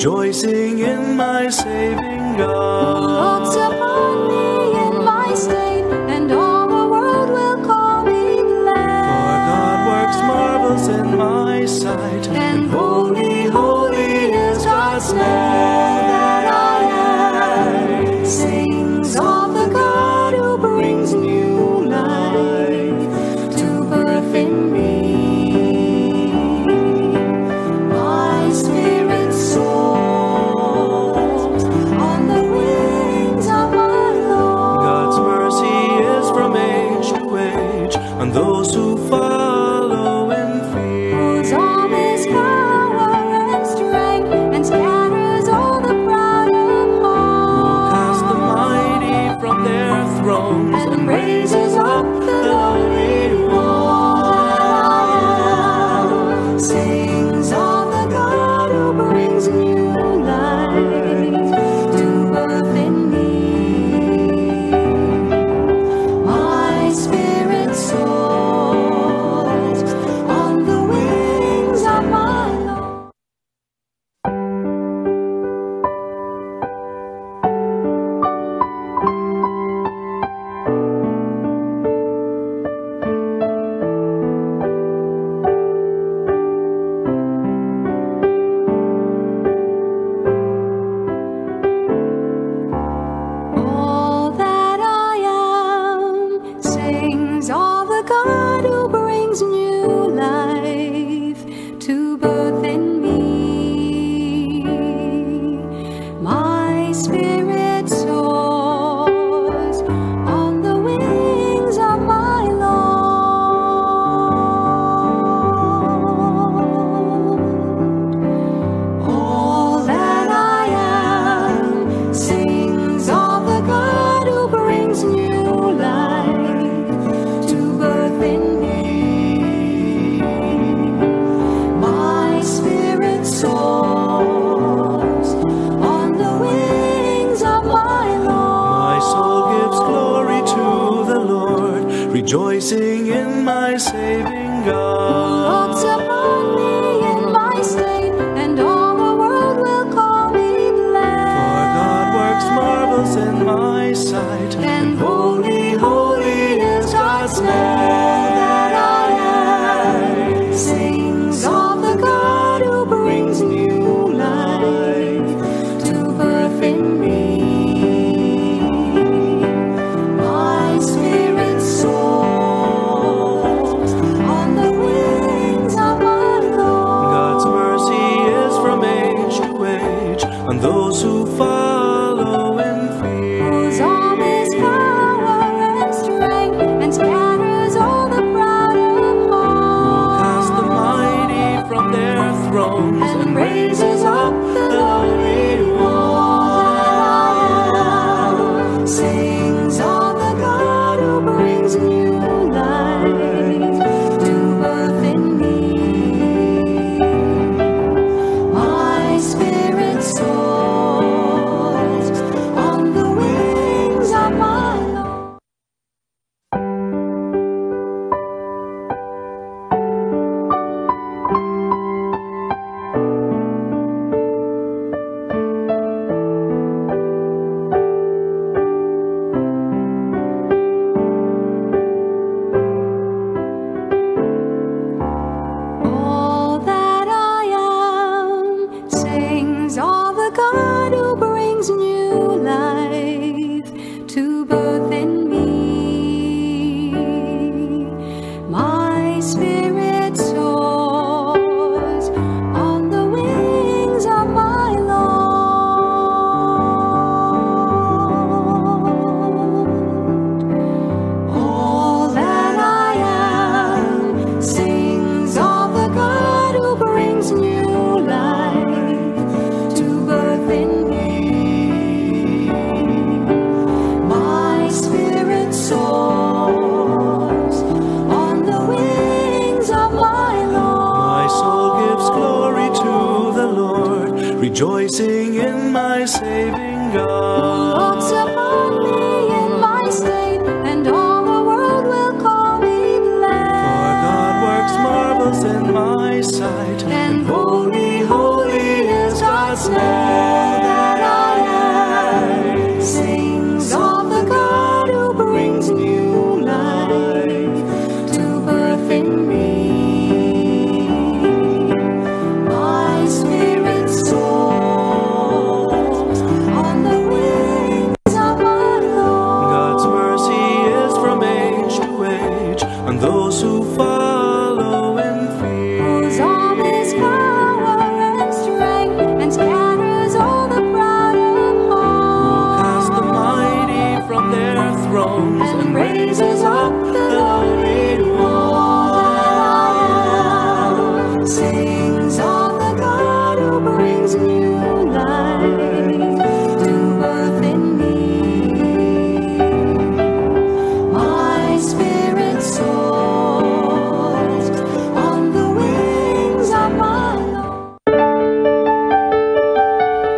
rejoicing in my saving God. Who looks upon me in my state, and all the world will call me blessed. For God works marvels in my sight, and holy, holy is God's name. That I am sings of the God who brings new life to birth in me. My spirit soars on the wings of my Lord. God's mercy is from age to age on those who follow in fear. Whose arm is power and strength, and scatters all the proud of heart. Cast the mighty from their thrones and raises up the lowly one. Sings of the God who brings new life to birth in me. My spirit soars on the wings of my Lord. All that I am sings of the God who brings new life to birth in me. My spirit soars on the wings of my Lord. All that I am sings of the God who brings new life to birth in me. My spirit soars on the wings of my Lord. My soul gives glory to the Lord, rejoicing in my saving Who God. looks upon me in my state, and all the world will call me blessed. For God works marvels in my sight, and holy, holy is God's name. That I am sings of the God who brings new life to birth in me. My spirit soars on the wings of my Lord. God's mercy is from age to age on those who follow in fear. Whose arm is power and strength, and scatters all the proud of heart. Cast the mighty from their thrones and raises up the lowly one. Sings of the God who brings new life to birth in me. My spirit soars on the wings of my Lord. All that I am sings of the God who brings new life to birth in me. My spirit soars on the wings of my Lord. All that I am sings of the God who brings new life to birth in me. My spirit soars on the wings of my Lord. My soul gives glory to the Lord, rejoicing in my saving God. Looks upon me in my state, and all the world will call me blessed. For God works marvels in my sight, and holy, holy is God's name.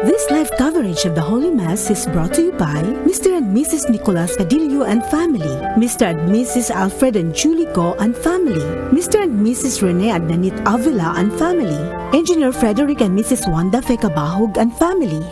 This live coverage of the Holy Mass is brought to you by Mr. and Mrs. Nicolas Cadillo and family, Mr. and Mrs. Alfred and Julie Go and family, Mr. and Mrs. Rene and Nanit Avila and family, Engineer Frederick and Mrs. Wanda Fekabahog and family.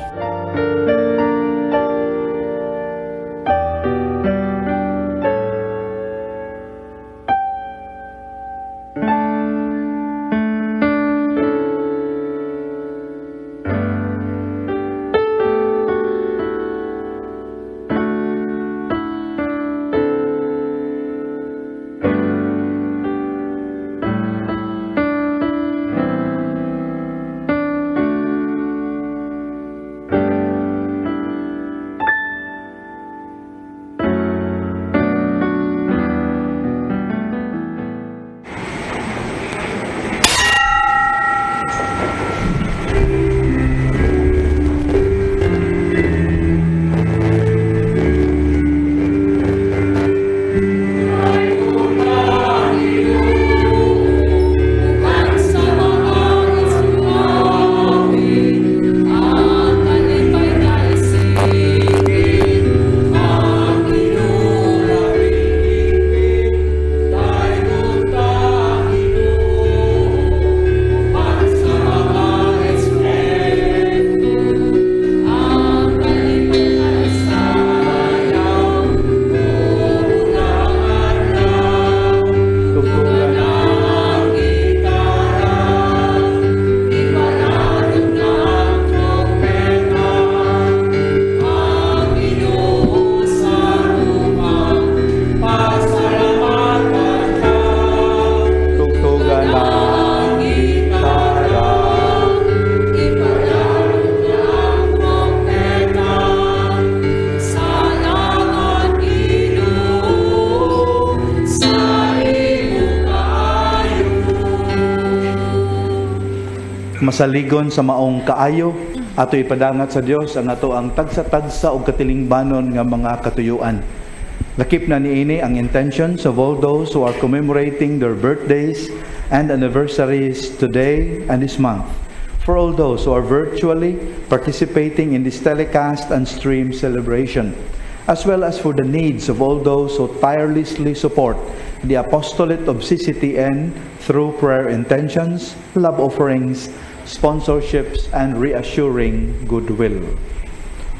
Masaligon sa maong kaayo, ato ipadangat sa Dios ang ato ang tagsa-tagsa og katilingbanon nga mga katuyuan. Lakip na niini ang intentions of all those who are commemorating their birthdays and anniversaries today and this month. For all those who are virtually participating in this telecast and stream celebration, as well as for the needs of all those who tirelessly support the apostolate of CCTN through prayer intentions, love offerings, sponsorships, and reassuring goodwill.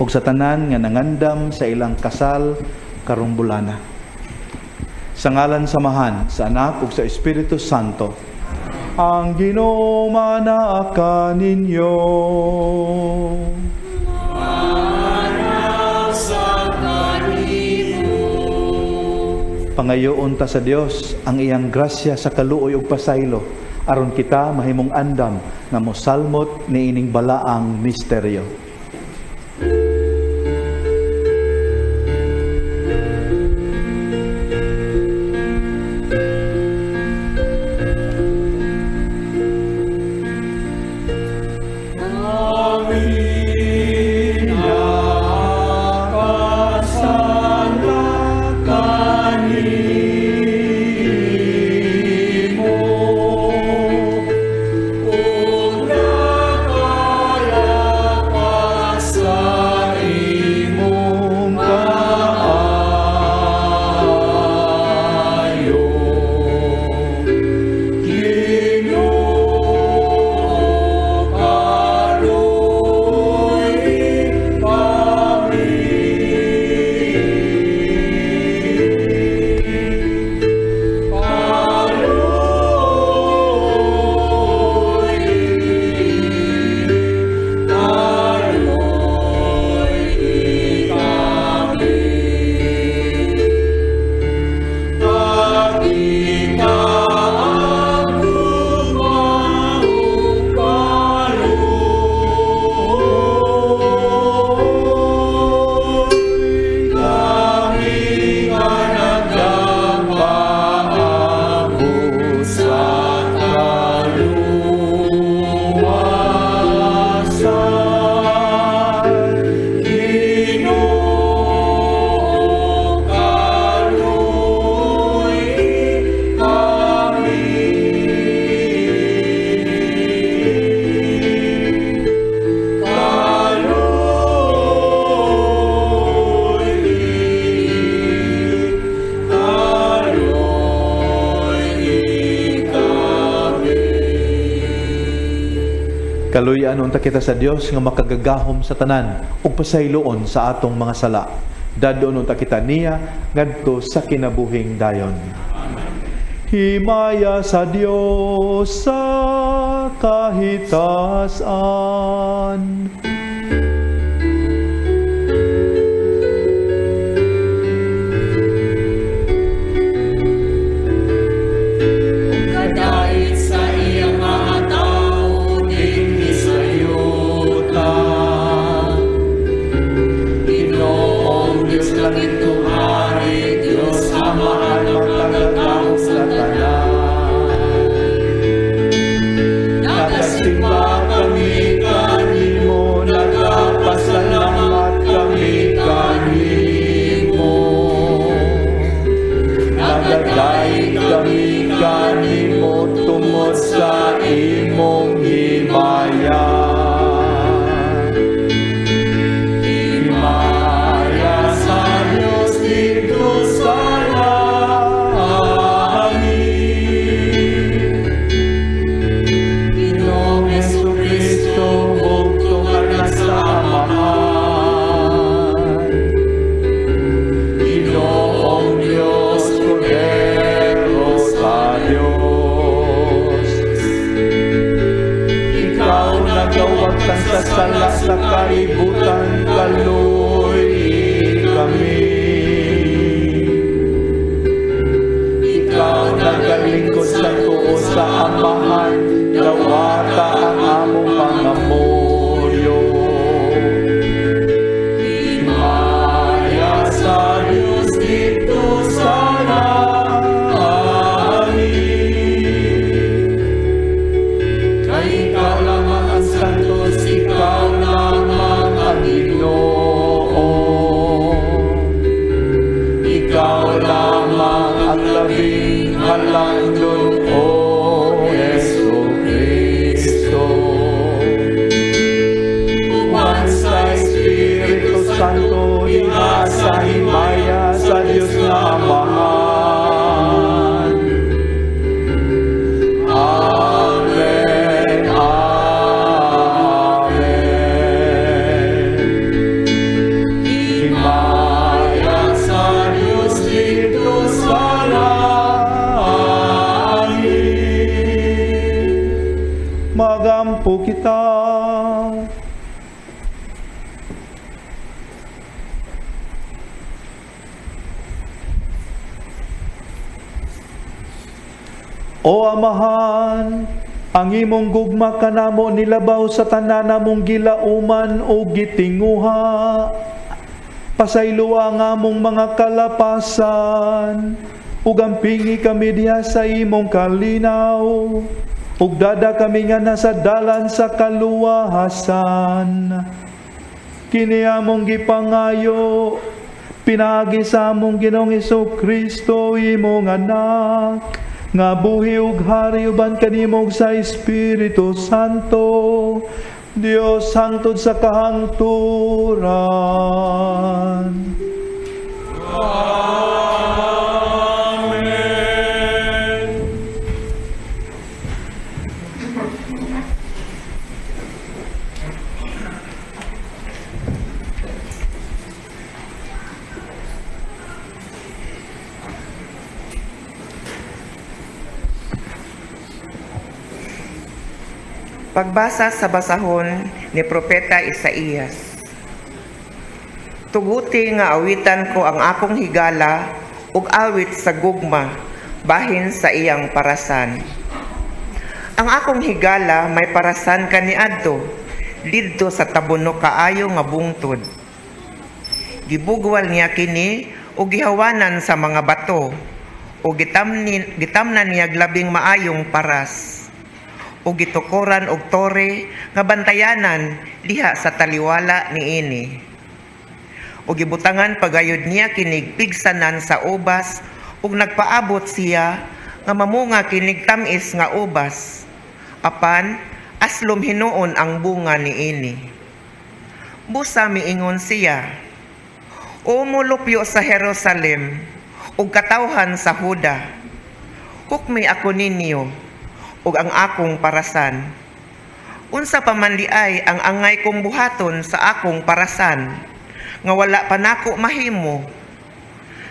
Ug sa tanan nga nangandam sa ilang kasal karong bulana. Sa ngalan samahan sa Anak ug sa Espiritu Santo, ang Ginoo manaa ninyo. Pangayoon ta sa Dios ang iyang grasya sa kaluoy ug pasaylo aron kita mahimong andam nga mosalmot niining balaang misteryo. Oh Kaluyan unta kita sa Dios nga makagagahom sa tanan ug pasayloon sa atong mga sala. Dadon unta kita niya ngadto sa kinabuhing dayon. Himaya sa Dios sa kahitasan. Sala sa kalibutan kaluy kami. Ikaw nagalingkod sa tuo sa Amahan, dawata ang among pangamoryo. Himaya sa Diyos dito sa langit. Kay ikaw lamang ang santos, ikaw lamang ang Ginoo. Ikaw lamang ang labing halangdon, O Yesu Kristo. Uwan sa Espiritu Santo, iha sa himaya sa Diyos na Amahan. Amen. Magampo kita. O Amahan, ang imong gugma kanamo nilabaw sa tanan namong gilauman o gitinguha. Pasayloa nga mong mga kalapasan, ug ampingi kami diha sa imong kalinaw. Ug dada kami nga nasa dalan sa kaluwahasan. Kini among gipangayo, pinagi sa among Ginoong Jesucristo, imong anak, nga buhi ug hari uban kanimo sa Espiritu Santo, Dios hangtod sa kahangturan. Pagbasa sa basahon ni Propeta Isaías. Tuguti nga awitan ko ang akong higala ug awit sa gugma bahin sa iyang parasan. Ang akong higala may parasan kaniadto didto sa tabuno kaayo nga bungtod. Gibugwal niya kini ug gihawanan sa mga bato ug gitamnan niya labing maayong paras. O gitukoran og tore nga bantayanan diha sa taliwala niini. O gibutangan pagayod niya kinig pigsanan sa ubas ug nagpaabot siya nga mamunga kinig tamis nga ubas. Apan aslom hinuon ang bunga niini. Busa miingon siya, O mulupyo sa Jerusalem ug katawhan sa Huda, hukmi ako ninyo ug ang akong parasan. Unsa pa man di ay ang angay kong buhaton sa akong parasan, nga wala pa nako mahimo.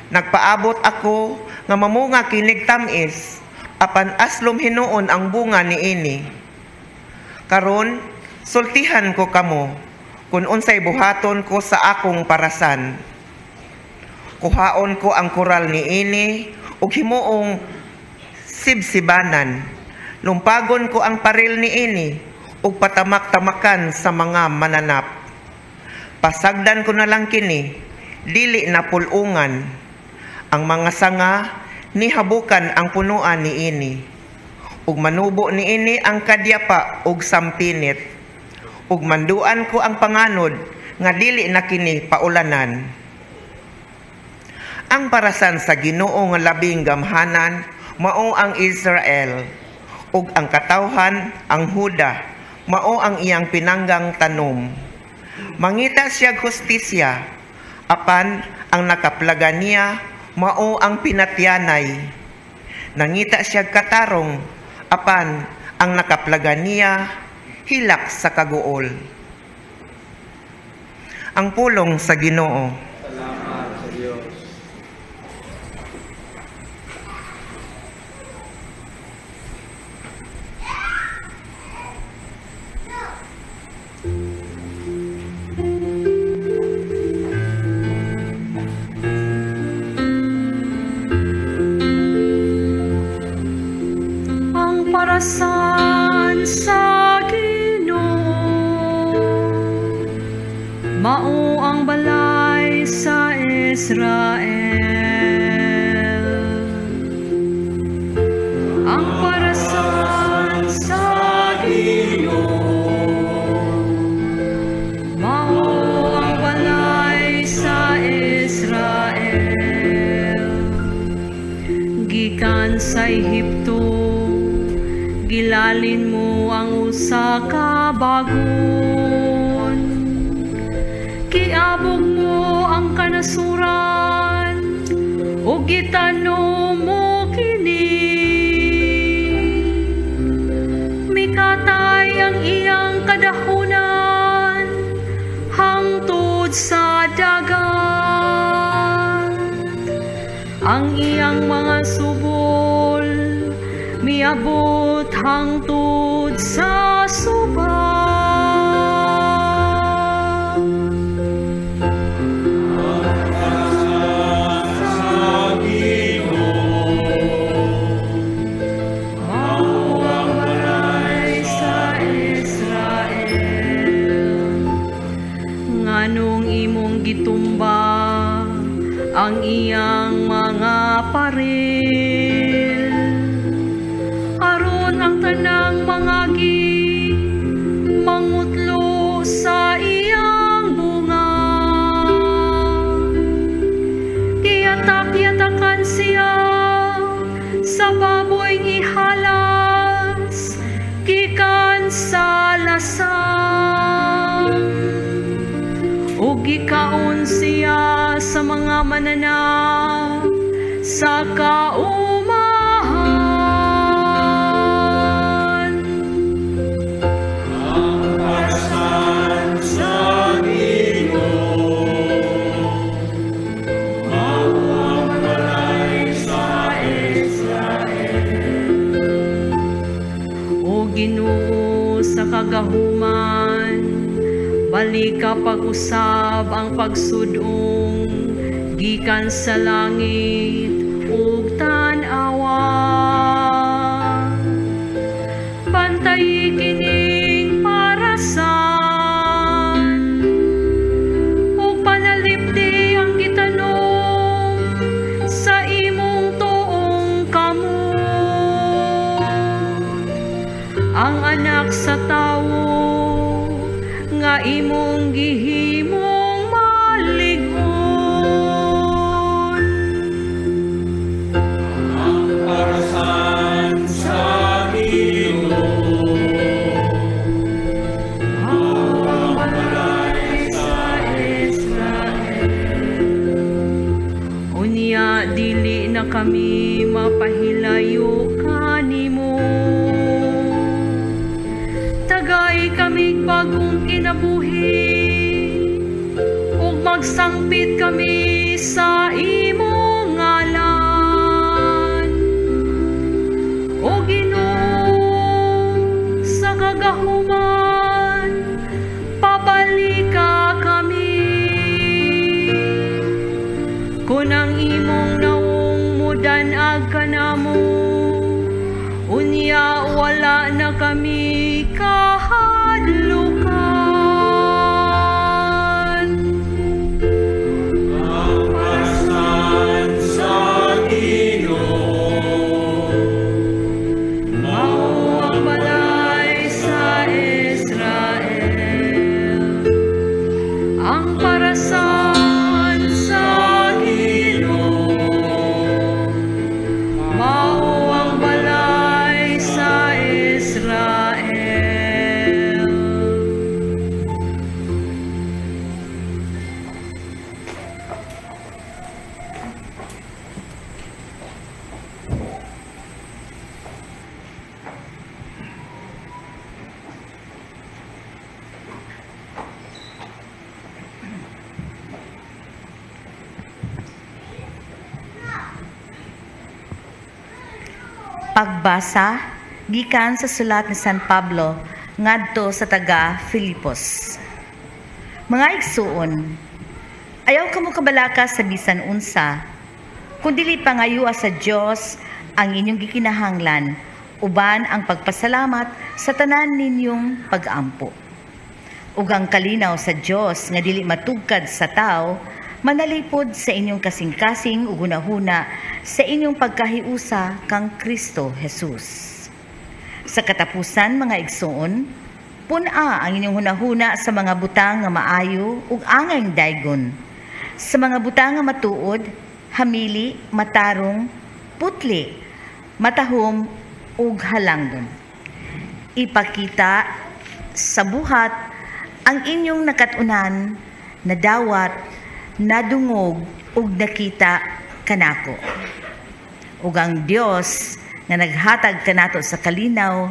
Nagpaabot ako nga mamunga kinig tamis, apan aslom hinuon ang bunga niini. Karon, sultihan ko kamo, kung unsay buhaton ko sa akong parasan. Kuhaon ko ang koral niini, ug himuong sibsibanan. Lumpagon ko ang paril niini, ug patamak-tamakan sa mga mananap. Pasagdan ko na lang kini, dili na pulungan. Ang mga sanga, nihabukan ang punuan niini. Ug manubo niini ang kadyapa ug sampinit. Ug manduan ko ang panganod, nga dili na kini paulanan. Ang parasan sa Ginoo nga labing gamhanan, mao ang Israel. Ug ang katawhan, ang Huda, mao ang iyang pinanggang tanom. Mangita siya hustisya, apan ang nakaplaga niya, mao ang pinatyanay. Nangita siya katarong, apan ang nakaplaga niya, hilak sa kaguol. Ang pulong sa Ginoo. Salamat sa Diyos. Ang parasan sa Ginoo, mao ang balay sa Israel. Ang parasan sa Ginoo, mao ang balay sa Israel. Gikan sa Ehipto, gilalin mo ang usa ka bagon. Kiabog mo ang kanasuran, o gitano mo kini. Mikatay ang iyang kadahunan, hangtod sa dagat. Ang iyang mga subol, miabot hangtod sa suba. Mao ang balay sa Israel. Nganong imong gitumba ang iyang mga paril, aron ang tanang mga mangutlo sa iyang bunga. Kiyatak-yatakan siya sa baboy ihalas, gikan sa lasang. O gikaon siya sa mga mananap sa kaumahan. Ang parasan sa Ginoo, mao ang balay sa Israel. O Ginoo sa kagahuman, balik ka pag-usab ang pagsudong, gikan sa langit ug tan-awa. Bantayi kining parasan, ug panalipdi ang gitanom sa imong tuong kamot. Ang anak sa tawo nga imong gihimong malig-on. Ang parasan sa Ginoo, mao ang balay sa Israel. Unya dili na kami mapahilayo kanimo, tagay magsangpit kami sa imong ngalan. O Ginoo, sa kagahuman, pabalika kami. Kung ang imong naong mudanag ka namo, unya wala na kami kahadlukan. Pagbasa gikan sa sulat ni San Pablo ngadto sa taga Filipos. Mga igsuon, ayaw kamo kabalaka sa bisan unsa, kundi pangayua sa Dios ang inyong gikinahanglan uban ang pagpasalamat sa tanan ninyong pag-ampo. Ug ang kalinaw sa Dios nga dili matugkad sa tao, manalipod sa inyong kasing-kasing ug hunahuna sa inyong pagkahiusa kang Kristo Jesus. Sa katapusan, mga igsoon, puna ang inyong hunahuna sa mga butang nga maayo ug angay daygon, sa mga butang nga matuod, hamili, matarong, putli, matahom ug halangdon. Ipakita sa buhat ang inyong nakatunan, nadawat, nadungog ug nakita kanako. Ug ang Dios nga naghatag kanato sa kalinaw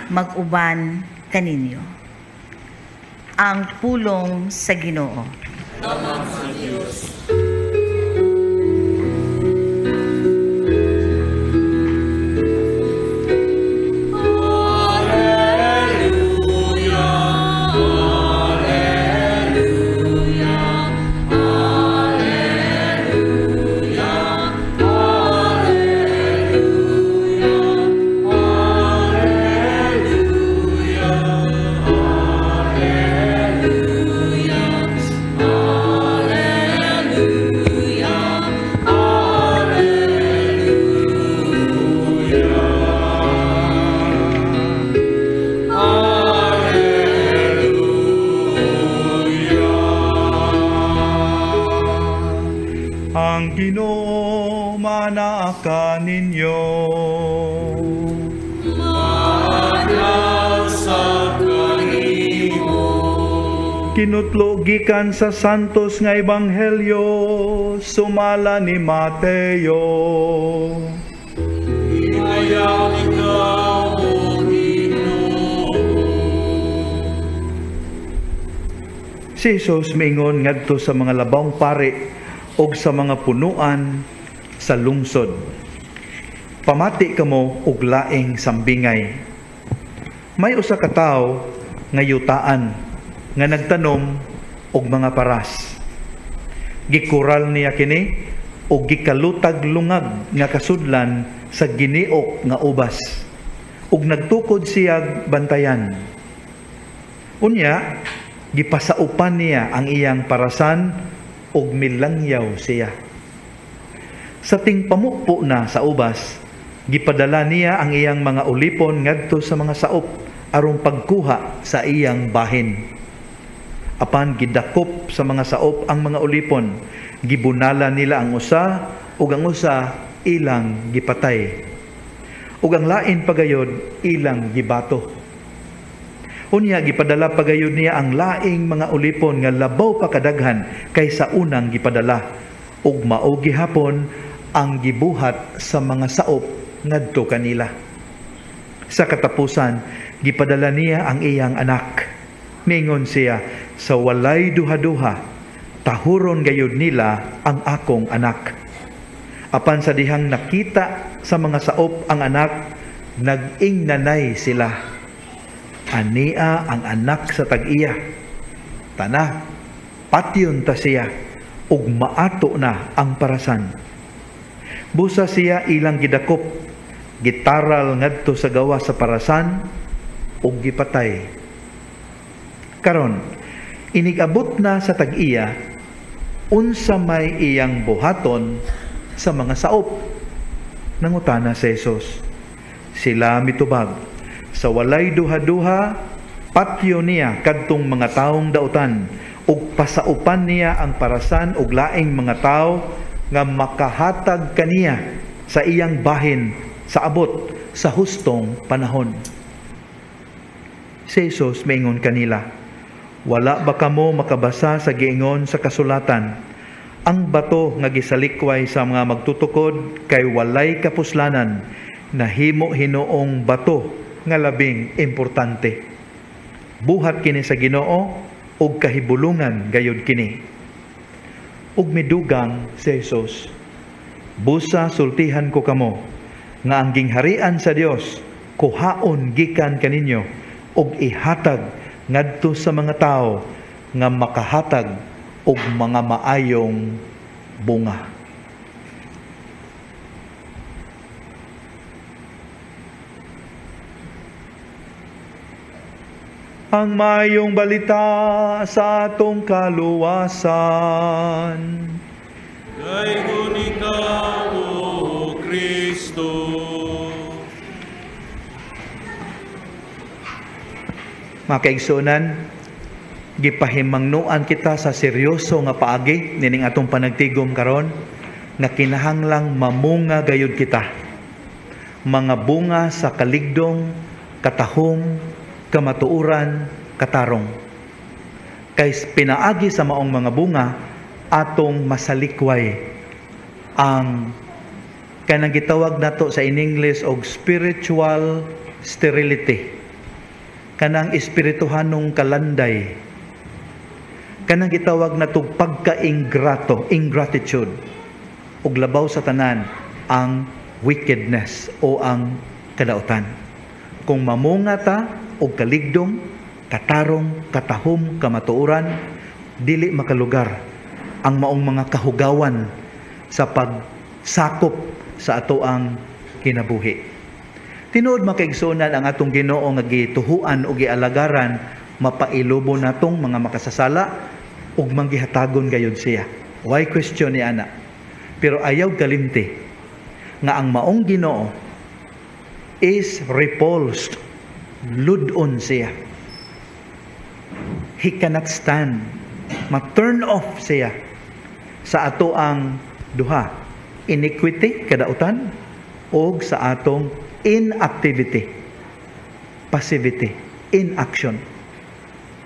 mag-uban kaninyo. Ang pulong sa Ginoo. Salamat sa Diyos. Ang Ginoo manaa ninyo. Manaw sa kanimo. Kinutlo gikan sa santos nga ebanghelyo sumala ni Mateo. Inayaw ikaw, O Ginoo. Si Jesus miingon ngadto sa mga labawng pari og sa mga punuan sa lungsod. Pamati kamo og laing sambingay. May usa ka tawo nga yutaan nga nagtanom og mga paras. Gikural niya kini og gikalutag lungag nga kasudlan sa giniok nga ubas. Ug nagtukod siya bantayan. Unya, gipasaupan niya ang iyang parasan ug milangyaw siya. Sa tingpamupo na sa ubas, gipadala niya ang iyang mga ulipon ngadto sa mga saop aron pagkuha sa iyang bahin. Apan gidakop sa mga saop ang mga ulipon, gibunala nila ang usa ug ang usa ilang gipatay. Ug ang lain pagayod ilang gibato. Unya gipadala pagayod niya ang laing mga ulipon nga labaw pa kadaghan kaysa unang gipadala, ug mao gihapon ang gibuhat sa mga saop ngadto kanila. Sa katapusan, gipadala niya ang iyang anak. Mingon siya, sa walay duha-duha, tahuron gayud nila ang akong anak. Apan sa dihang nakita sa mga saop ang anak, nag-ing nanay sila. Ania ang anak sa tag-iya. Tana, patyon ta siya, ug maato na ang parasan. Busa siya ilang gidakop, gitaral ngadto sa gawa sa parasan, ug gipatay. Karon, inigabot na sa tag-iya, unsa may iyang buhaton sa mga saop. Nangutana si Jesus. Sila mitubag, sa walay duha-duha, patyo niya kadtong mga taong dautan, ug pasaupan niya ang parasan ug laing mga tao nga makahatag kaniya sa iyang bahin sa abot sa hustong panahon. Si Jesus maingon kanila, wala ba kamo makabasa sa giingon sa kasulatan, ang bato nga gisalikway sa mga magtutukod kay walay kapuslanan, nahimo hinoong bato nga labing importante. Buhat kini sa Ginoo ug kahibulungan gayud kini. Ug midugang si Jesus, busa sultihan ko kamo nga ang gingharian sa Dios kuhaon gikan kaninyo ug ihatag ngadto sa mga tao nga makahatag og mga maayong bunga. Ang mayong balita sa atong kaluwasan. Gaygon ikaw, O Kristo. Mga kaigsunan, gipahimangnuan kita sa seryoso nga paagi nining atong panagtigom karon nga kinahanglang mamunga gayud kita. Mga bunga sa kaligdong, katahom, kamatuuran, katarong. Kay pinaagi sa maong mga bunga atong masalikway ang kanang gitawag nato sa in English og spiritual sterility. Kanang espirituhanong kalanday. Kanang gitawag nato pagka-ingrato, ingratitude. Ug labaw sa tanan ang wickedness o ang kadautan. Kung mamunga ta og kaligdong, katarong, katahom, kamatuoran, dili makalugar ang maong mga kahugawan sa pagsakop sa atoang kinabuhi. Tinuod makaigsunan ang atong Ginoo nga gituhuan o gialagaran, mapailobo natong mga makasasala ug manggihatagon gayud siya. Why question ni ana? Pero ayaw kalimti nga ang maong Ginoo is repulsed, ludon siya. He cannot stand. Ma-turn off siya sa ato ang duha, iniquity, kadautan, o sa atong inactivity, passivity, inaction.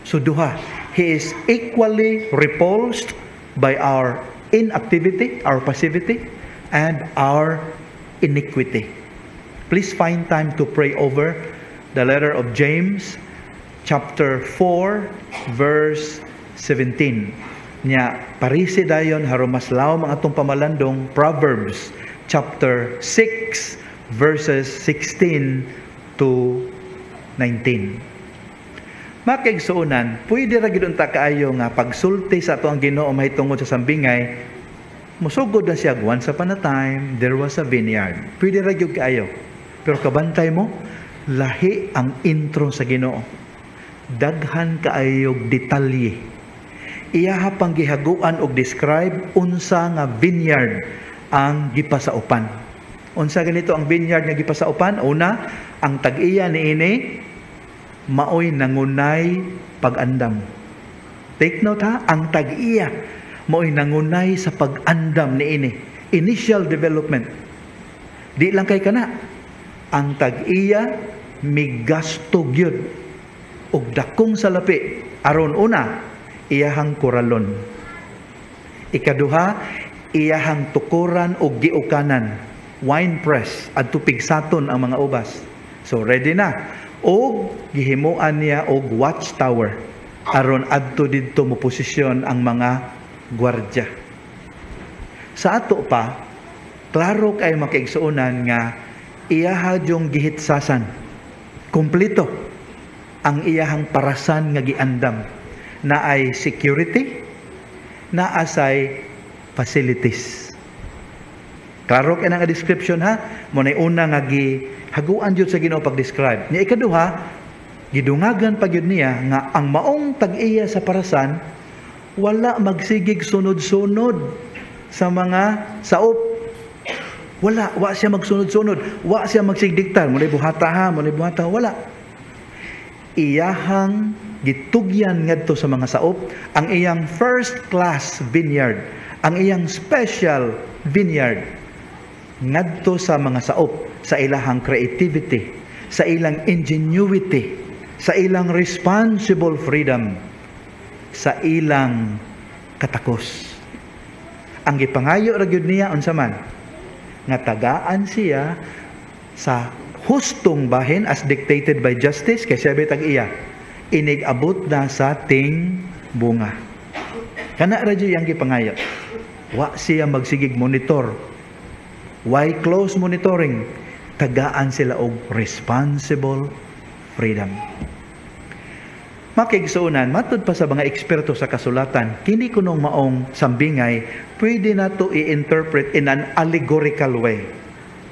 So duha, He is equally repulsed by our inactivity, our passivity, and our iniquity. Please find time to pray over the letter of James, chapter 4, verse 17. Nya, parisi dayon harumaslaw mga atong pamalandong Proverbs, chapter 6, verses 16 to 19. Makaigsuunan, pwede ra gid unta kaayo nga pagsulti sa ato ang Ginoo mahitungod sa sambingay, musugod na siya, once upon a time, there was a vineyard. Pwede ra gyud kaayo. Pero kabantay mo, lahi ang intro sa Ginoo. Daghan kaayog detalye. Iyaha pang gihaguan og describe unsa nga vineyard ang gipasaupan. Unsa ganito ang vineyard nga gipasaupan? Una, ang tag-iya niini maoy nangunay pag-andam. Take note ha, ang tag-iya maoy nangunay sa pag-andam niini. Initial development. Di lang kay kana. Ang tag-iya migasto gyud og dakong salapi aron una iyahang koralon. Ikaduha, iyahang tukuran og giukanan, wine press adto pigsaton ang mga ubas. So ready na. Og gihimuan niya og watchtower aron adto didto mo posisyon ang mga gwardya. Sa ato pa, klaro kay makaigsuonan nga iyahadyong gihitsasan, kumplito ang iyahang parasan nga giandam, na ay security, na asay facilities. Klaro kay nga description ha, mo na una nga gihaguan jud sa Ginoo pag-describe. Nya ikaduha, gidungagan pa gyud niya nga ang maong tag-iya sa parasan wala magsigig sunod-sunod sa mga saop. Wa siya magsunod-sunod, wa siya magsigdiktar, mulay buhata, wala. Iyahang gitugyan ngadto sa mga saop ang iyang first class vineyard, ang iyang special vineyard ngadto sa mga saop, sa ilahang creativity, sa ilang ingenuity, sa ilang responsible freedom, sa ilang katakos. Ang gipangayo ra gyud niya unsa man nga tagaan siya sa hustong bahin as dictated by justice, kay sabi tag-iya inig-abot na sa ting bunga. Kana ra gyud ang gipangayo. Wa siya magsigig monitor. Why close monitoring? Tagaan sila og responsible freedom. Makigsuunan, matud pa sa mga eksperto sa kasulatan, kini kunong maong sambingay, pwede na to i-interpret in an allegorical way.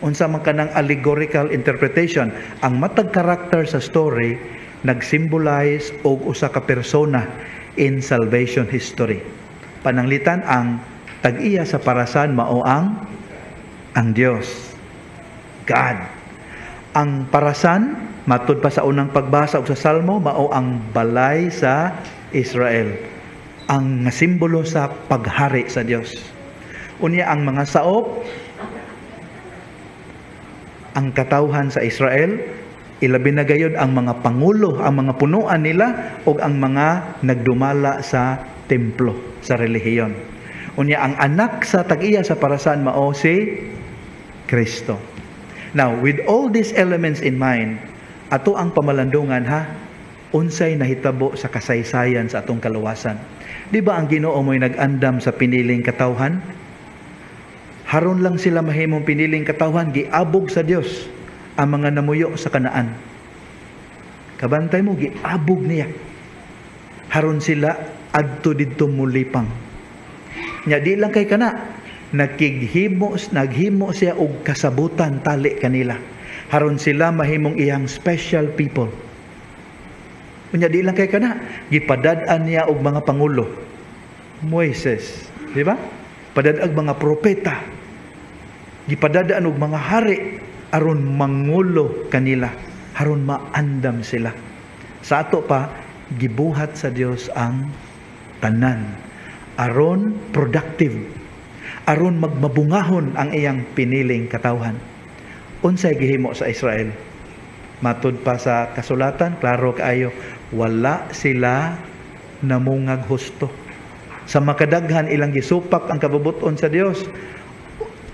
Unsa man kanang allegorical interpretation, ang matag karakter sa story nag-symbolize og usa ka persona in salvation history. Pananglitan, ang tag-iya sa parasan mao ang Diyos, God. Ang parasan, matud pa sa unang pagbasa og sa Salmo, mao ang balay sa Israel, ang simbolo sa paghari sa Dios. Unya ang mga saop, ang katawhan sa Israel, ilabi na gayud ang mga pangulo, ang mga punuan nila o ang mga nagdumala sa templo, sa relihiyon. Unya ang anak sa tag-iya sa parasan mao si Kristo. Now, with all these elements in mind, ato ang pamalandungan ha, unsay nahitabo sa kasaysayan sa atong kaluwasan. Di ba ang Ginoo mo'y nag-andam sa piniling katawhan? Haron lang sila mahimong piniling katawhan, giabog sa Dios ang mga namuyo sa Kanaan. Kabantay mo, giabog niya. Haron sila adto didto mulipang. Nya di lang kay kana, naghimo siya og kasabutan tali kanila. Haron sila mahimong iyang special people. Unya di lang kay kana, gipadad-an niya og mga pangulo. Moises, di ba? Padad-ag mga propeta. Gipadadaan og mga hari aron mangulo kanila, haron maandam sila. Sa ato pa, gibuhat sa Dios ang tanan aron productive, aron magmabungahon ang iyang piniling katawhan. Unsay gihimo sa Israel? Matud pa sa kasulatan, klaro kaayo, wala sila namungag husto. Sa makadaghan ilang gisupak ang kabubuton sa Dios,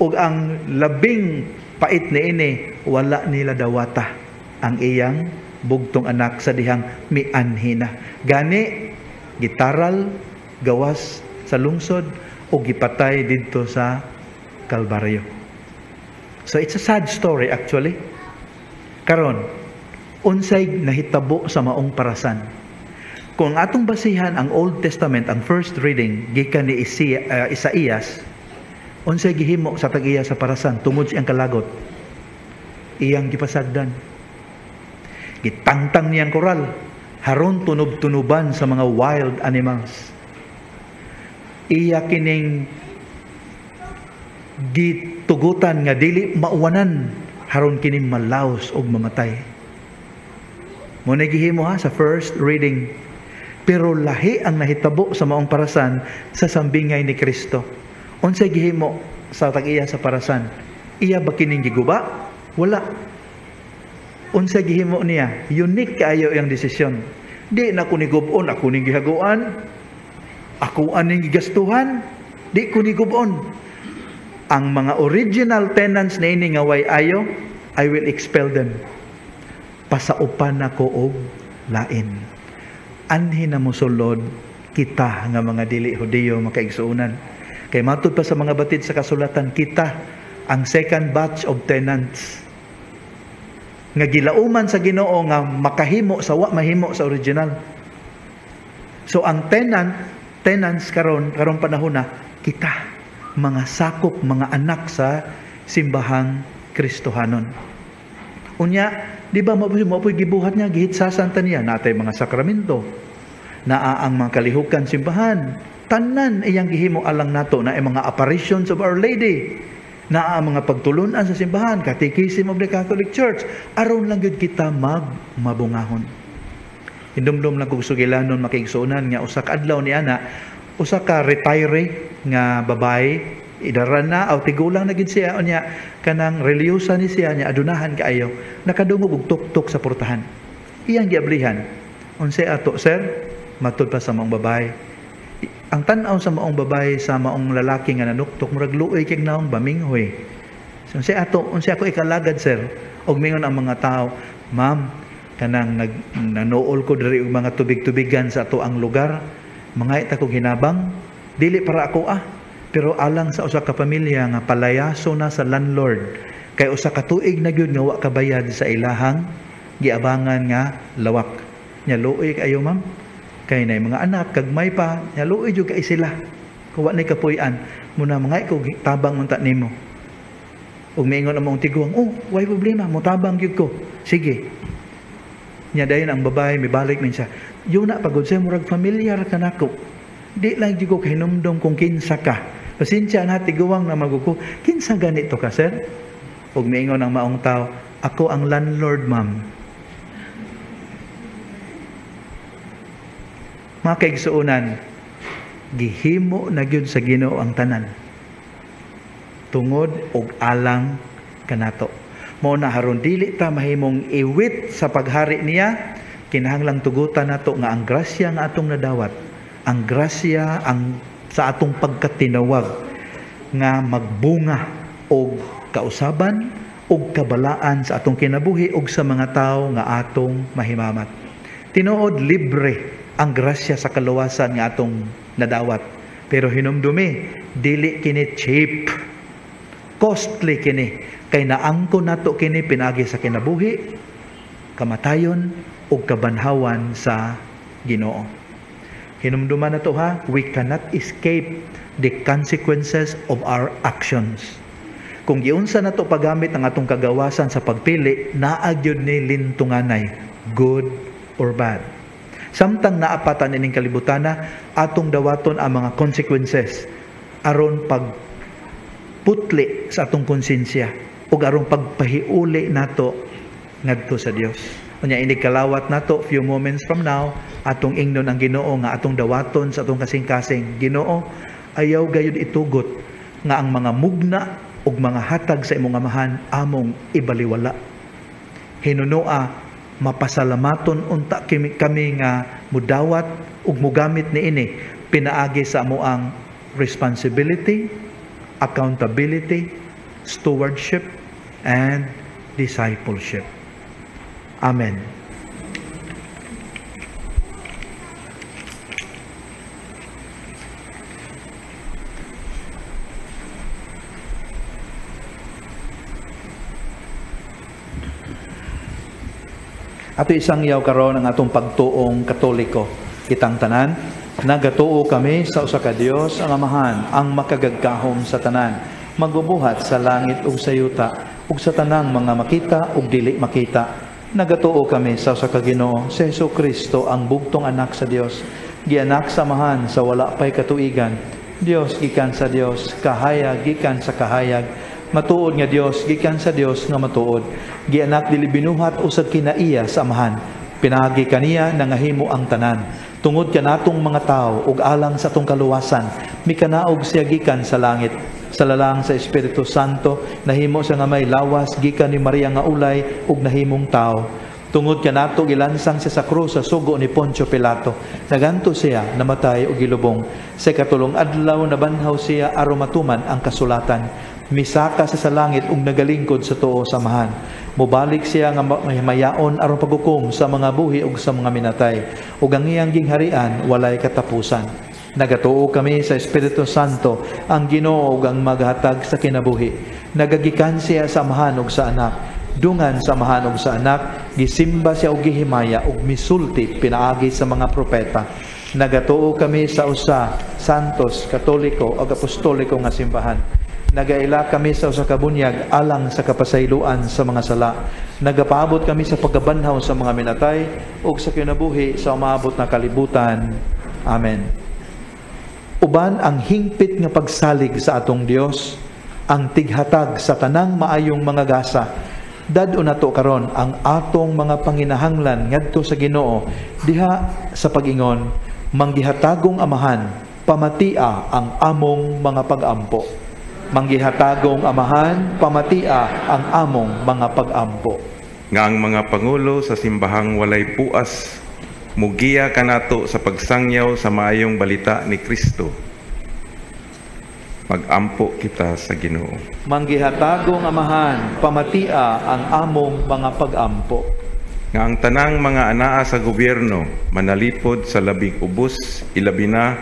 ug ang labing pait niini, wala nila dawata ang iyang bugtong anak sa dihang mianhina. Gani gitaral gawas sa lungsod o gipatay didto sa Kalbaryo. So it's a sad story actually. Karon, unsay nahitabo sa maong parasan? Kung atong basihan ang Old Testament, ang first reading gikan ni Isaías, unsay gihimo sa tag-iya sa parasan tungod siyang kalagot? Iyang gipasagdan. Gitangtang niyang koral, haron tunob-tunuban sa mga wild animals. Iya kining gitugutan nga dili mauwanan, haron kining malaos og mamatay. Muna gihimo ha sa first reading. Pero lahi ang nahitabo sa maong parasan sa sambingay ni Kristo. Unsay gihimo sa tag-iya sa parasan? Iya ba kining giguba? Wala. Unsay gihimo niya? Unique kaayo iyang desisyon. Di na ko ni gubon, ako ning gihaguan. Ako aning gigastuhan, di ko ni gubon. Ang mga original tenants na ini nga way ayo, I will expel them. Pasaupan ako og lain. Anhi na mosulod kita nga mga dili Hudiyo makaigsuunan. Kay matud pa sa mga batid sa kasulatan, kita ang second batch of tenants nga gilauman sa Ginoo nga makahimo sa wa mahimo sa original. So ang tenants karon panahon na kita, mga sakop, mga anak sa simbahang Kristohanon. Unya, di ba mapoy gibuhat niya gihitsasan ta niya natay mga sakramento, naa ang mga kalihukan simbahan, tanan iyang gihimo alang nato na mga apparitions of Our Lady, naa ang mga pagtulunan sa simbahan, Catechism of the Catholic Church, aron lang gyud kita mabungahon. Hindumdum lang kog sugilanon makiigsuonan nga usa ka adlaw ni ana, usa ka retiree nga babae, idaran na aw tigulang na gid siya unya kanang reliyosa ni siya nya adunahan kaayo, nakadungog og tuktok sa portahan. Iyang giablihan, unsay ato sir? Matud pa sa maong babae. Ang tan-aw sa maong babae sa maong lalaki nga nanuktok murag luoy kay naong baminghoy. So unsay ako ikalagad sir? Og mingon ang mga tao, ma'am, kanang nanool ko diri og mga tubig-tubigan sa ato ang lugar, mga ita kog hinabang, dili para ako pero alang sa usa ka pamilya nga palayaso na sa landlord kay usa ka tuig na gyud nga wa kabayad sa ilahang giabangan nga lawak. Nya luoy kayo ma'am, kay nay mga anak kag may pa, nya luoy jud kay sila. Kuwa nay kapuy-an, muna mga ko tabang unta nimo. Ug miingon among tiguang, why problema, mo tabang gyud ko. Sige. Nya dayon ang babae mibalik min siya. Yun na pagod sa murag familiar ka nako. Di lang jud ko kahinumdom kung kinsa ka. Pasensya na tiguang na maguko. Kinsa ganito ka, sir? Ug miingon ang maong tao, ako ang landlord, ma'am. Mga kaigsuonan, gihimo na gyud sa Ginoo ang tanan. Tungod og alang kanato. Mao na haron dili ta mahimong iwit sa paghari niya, kinahanglang tugutan nato nga ang grasya nga atong nadawat, ang grasya ang sa atong pagkatinawag nga magbunga og kausaban og kabalaan sa atong kinabuhi og sa mga tawo nga atong mahimamat. Tinuod libre ang grasya sa kaluwasan nga atong nadawat, pero hinumdumi dili kini cheap, costly kini, kay naangkon nato kini pinagi sa kinabuhi, kamatayon ug kabanhawan sa Ginoo. Hinumduman na to we cannot escape the consequences of our actions. Kung giunsa na to paggamit ang atong kagawasan sa pagpili, naagyod ni lintunganay, good or bad. Samtang naapatan ining kalibutana, atong dawaton ang mga consequences aron pagputli sa atong konsensya ug aron pagpahiuli nato ngadto sa Dios. Unya ini kalawat nato few moments from now, atong ingnon ang Ginoo nga atong dawaton sa atong kasing-kasing. Ginoo, ayaw gayud itugot nga ang mga mugna ug mga hatag sa imong amahan among ibaliwala. Hinunoa mapasalamaton unta kami nga mudawat ug mugamit niini pinaagi sa amoang responsibility, accountability, stewardship, and discipleship. Amen. Ato isang yaw karon ang atong pagtuong Katoliko. Kitang tanan, nagatuo kami sa usa ka Dios ang Amahan, ang makagagkahom sa tanan, magbubuhat sa langit ug sa yuta, ug sa tanang mga makita ug dili makita. Nagatuo kami sa usa ka Ginoo, si Jesucristo, ang bugtong anak sa Dios, gianak sa Amahan sa wala pay katuigan, Dios gikan sa Dios, kahayag gikan sa kahayag, matuod nga Dios gikan sa Dios nga matuod, gianak dili binuhat usad kinaiya sa Amahan, pinagi kaniya nangahimo ang tanan, tungod kanatong mga tao ug alang sa atong kaluwasan, mikanaog siya gikan sa langit, sa lalang sa Espiritu Santo, nahimo siya nga may lawas gikan ni Maria nga ulay ug nahimong tao. Tungod kanato gilansang siya sa krus sa sugo ni Poncio Pilato, naganto siya namatay ug gilubong. Sa katulong adlaw nabanhaw siya aron matuman ang kasulatan. misaka sa langit ug nagalingkod sa tuo samahan. Mubalik siya nga mahimayaon aron paghukom sa mga buhi ug sa mga minatay. Ug ang iyang gingharian walay katapusan. Nagatuo kami sa Espiritu Santo, ang Ginoo ug ang maghatag sa kinabuhi. Nagagikan siya sa amahan ug sa anak. Dungan sa amahan ug sa anak, gisimba siya og gihimaya ug misulti pinaagi sa mga propeta. Nagatuo kami sa usa, santos, katoliko ug apostoliko nga simbahan. Nagaila kami sa usa ka bunyag alang sa kapasayloan sa mga sala. Nagapaabot kami sa pagkabanhaw sa mga minatay ug sa kinabuhi sa umaabot na kalibutan. Amen. Uban ang hingpit nga pagsalig sa atong Dios, ang tighatag sa tanang maayong mga gasa. Dadto nato karon ang atong mga panginahanglan ngadto sa Ginoo diha sa pag-ingon, manggihatagong amahan, pamatia ang among mga pag-ampo. Manggihatagong amahan, pamatia ang among mga pag-ampo. Nga ang mga pangulo sa simbahang walay puas, mugiya kanato sa pagsangyaw sa maayong balita ni Kristo. Mag-ampo kita sa Ginoo. Manggihatagong amahan, pamatia ang among mga pag-ampo. Nga ang tanang mga anaa sa gobyerno manalipod sa labing ubos, ilabi na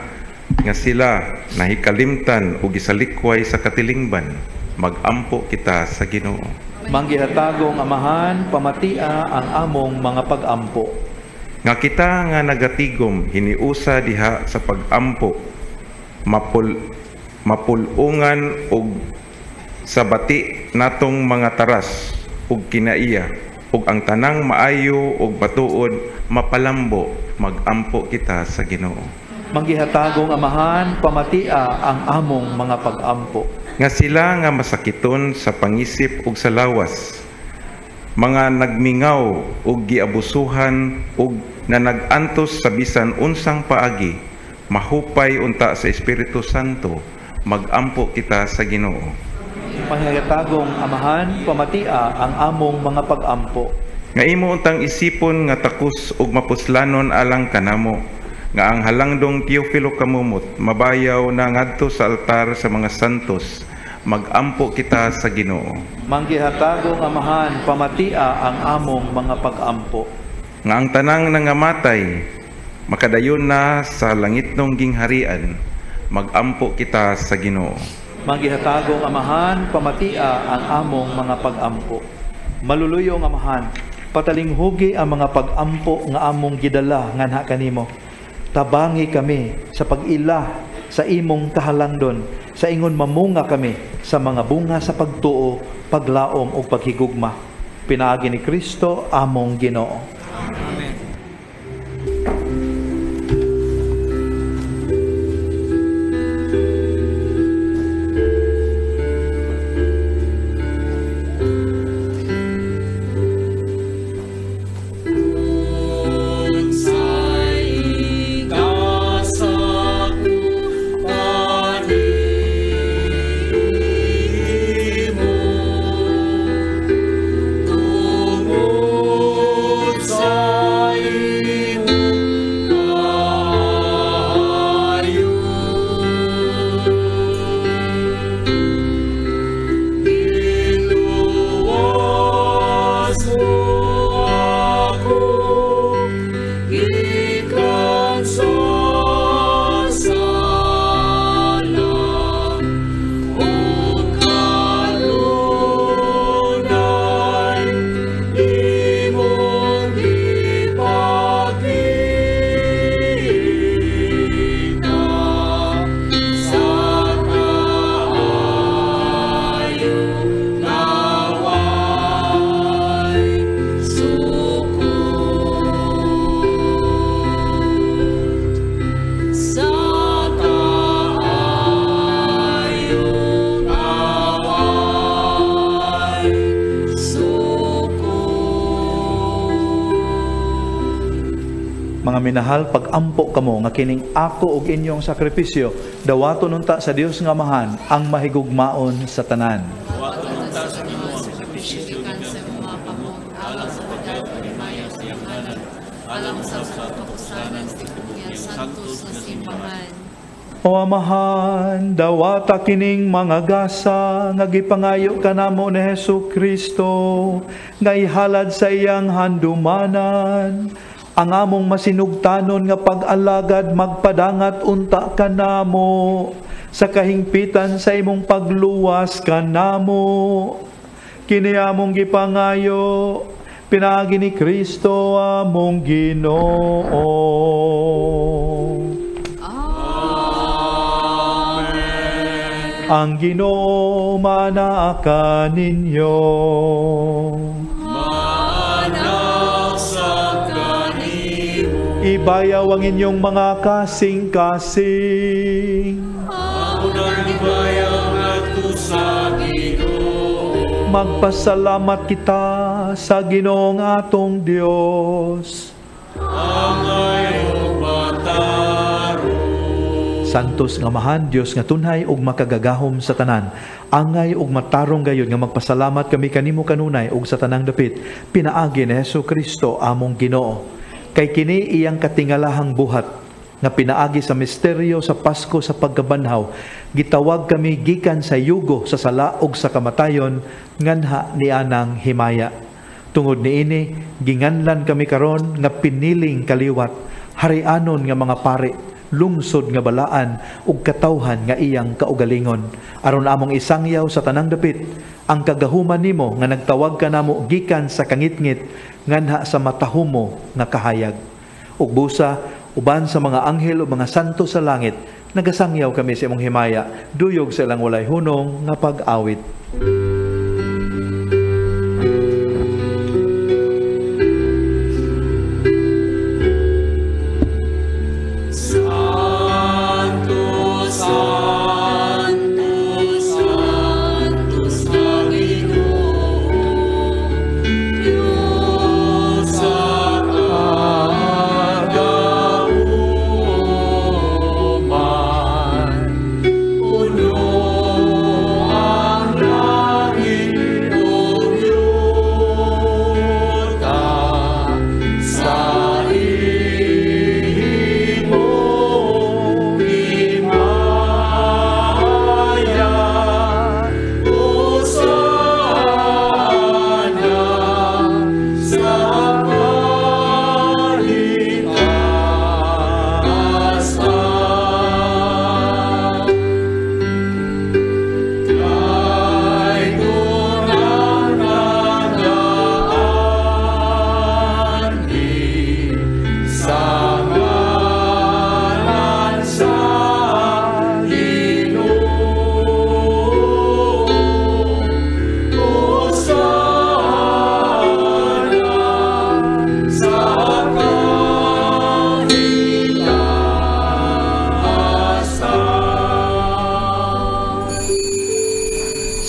nga sila nahikalimtan o gisalikway sa katilingban. Mag-ampo kita sa Ginoo. Manggihatagong amahan, pamatia ang among mga pag-ampo. Nga kita nga nagatigom hiniusa diha sa pag-ampo, mapulungan og sa bati natong mga taras ug kinaiya ug ang tanang maayo ug batuod mapalambo. Mag-ampo kita sa Ginoo. Manggihatagong amahan, pamatia ang among mga pag-ampo. Nga sila nga masakiton sa pangisip ug sa lawas, mga nagmingaw ug giabusuhan ug na nag-antos sa bisan unsang paagi, mahupay unta sa Espiritu Santo. Mag-ampo kita sa Ginoo. Manggihatagong amahan, pamatia ang among mga pag-ampo. Nga imo untang isipon nga takus ug mapuslanon alang kanamo, nga ang halangdong Teofilo kamumot mabayaw na ngadto sa altar sa mga santos. Mag-ampo kita sa Ginoo. Manggihatagong amahan, pamatia ang among mga pag-ampo. Nga ang tanang nangamatay makadayon na sa langitnong gingharian. Mag-ampo kita sa Ginoo. Manggihatagong amahan, pamatia ang among mga pag-ampo. Maluluyong amahan, patalinghugi ang mga pag-ampo nga among gidala nganha kanimo. Tabangi kami sa pag-ila sa imong kahalangdon, sa ingon mamunga kami sa mga bunga sa pagtuo, paglaom ug paghigugma. Pinaagi ni Kristo among Ginoo. Mga minahal, pag-ampo kamo nga kining ako ug inyong sakripisyo, dawaton unta sa Dios nga Amahan ang mahigugmaon sa tanan. Dawaton unta sa Ginoo ang sakripisyo sa mga pamon, alang sa pagkakalimayaw sa iyang alang sa kapusanan sa Santos na simbahan. O Amahan, dawata kining mga gasa nga gipangayo kanamo ni Hesu Kristo nga ihalad sa iyang handumanan. Ang among masinugtanon nga pag-alagad magpadangat unta kanamo sa kahingpitan sa imong pagluwas kanamo. Kini among gipangayo pinaagi ni Kristo among Ginoo. Ang Ginoo manaa ninyo. Manak sa kanimo. Ibayaw ang inyong mga kasing-kasing. Ako nagbayaw ngadto sa Ginoo. Magpasalamat kita sa Ginoong atong Dios. Angay o mataro. Santos nga Amahan, Dios nga tunhay ug makagagahom sa tanan. Angay ug matarong gayon nga magpasalamat kami kanimo kanunay ug sa tanang dapit pinaagi ni Hesu Kristo among Ginoo. Kay kini iyang katingalahang buhat nga pinaagi sa misteryo sa Pasko sa pagkabanhaw, gitawag kami gikan sa yugo sa sala ug sa kamatayon nganha ni anang himaya. Tungod niini ginganlan kami karon nga piniling kaliwat, harianon nga mga pari, lungsod nga balaan ug katawhan nga iyang kaugalingon. Aron among isangyaw sa tanang dapit ang kagahuman nimo nga nagtawag kanamo gikan sa kangitngit nganha sa matahumo nga kahayag. Ug busa uban sa mga anghel o mga santo sa langit nagasangyaw kami sa imong himaya duyog sa ilang walay hunong nga pag-awit.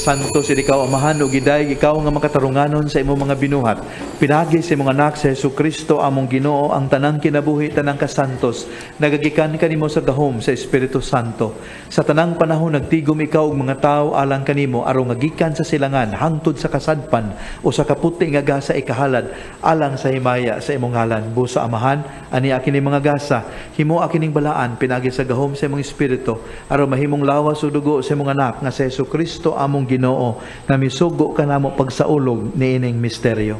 Santos ikaw Amahan ug giday ikaw nga makatarunganon sa imong mga binuhat. Pinagi sa imong anak sa Hesu Kristo among Ginoo ang tanang kinabuhi tanang kasantos. Nagagikan kanimo sa gahom sa Espiritu Santo. Sa tanang panahon nagtigom ikaw og mga tawo alang kanimo aron ngagikan sa silangan hangtod sa kasadpan o sa kaputi nga gasa ikahalad alang sa himaya sa imong ngalan. Busa Amahan ani kini mga gasa himo kining balaan pinagi sa gahom sa imong espiritu aron mahimong lawas o dugo sa imong anak nga sa Hesu Kristo among Ginoo na misugo kanamo pagsaulog niining misteryo.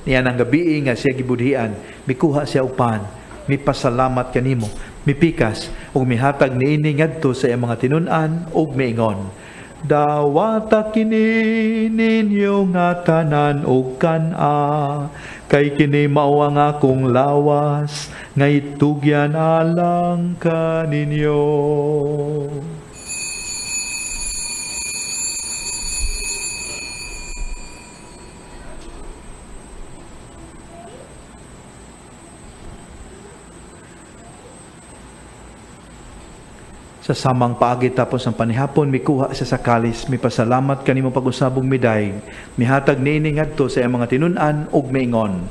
Niyan ang gabi nga siya gibudhian, mikuha siya upan, mipasalamat kanimo, mipikas ug mihatag niini ngadto sa iyang mga tinun-an ug miingon. Dawata kini ninyo nga tanan ug kan-a, kay kini mao ang akong lawas nga itugyan alang kaninyo. Sa samang paagi tapos ang panihapon, mikuha siya sa kalis, mipasalamat kanimo pag-usabong miday, mihatag niini ngadto sa iyang mga tinun-an ug miingon.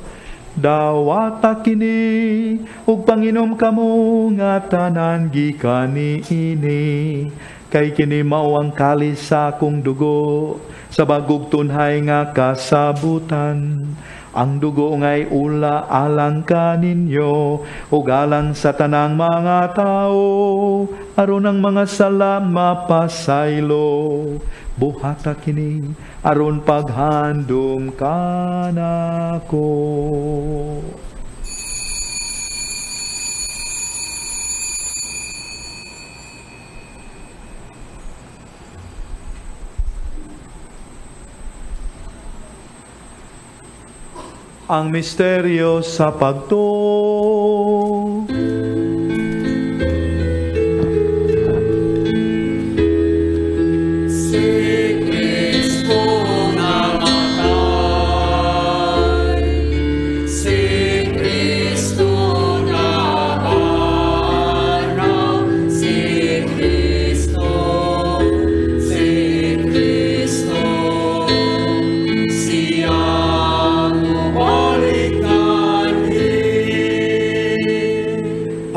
Dawata kini ug panginom kamo nga tanan gikan niini, kay kini mao ang kalis sa akong dugo sa bagog tunhay nga kasabutan. Ang dugo ngay ula alang kaninyo, ug alang sa tanang mga tao, aron ang mga sala mapasaylo. Buhata kini, aron paghandom kanako. Ang misteryo sa pagtuo.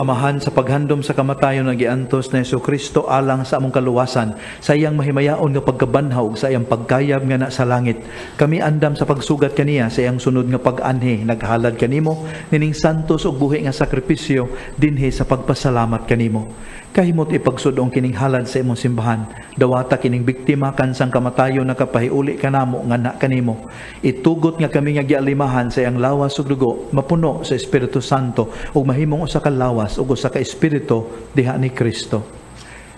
Amahan, sa paghandom sa kamatayon ng giantos na Jesucristo alang sa among kaluwasan, sa iyang mahimayaon nga pagkabanhaw sa iyang pagkayab nga na sa langit, kami andam sa pagsugat kaniya sa iyang sunod nga pag-anhi, naghalad kanimo nining santos ug buhi nga sakripisyo dinhi sa pagpasalamat kanimo. Kahimot ipagsudong kining halad sa imong simbahan, dawata kining biktima kansang kamatayon na kapahiuli kanamo nga na kanimo. Itugot nga kami nga gialimahan sa iyang lawas ug dugo, mapuno sa Espiritu Santo ug mahimong usa ka lawas ug usa ka espiritu diha ni Kristo.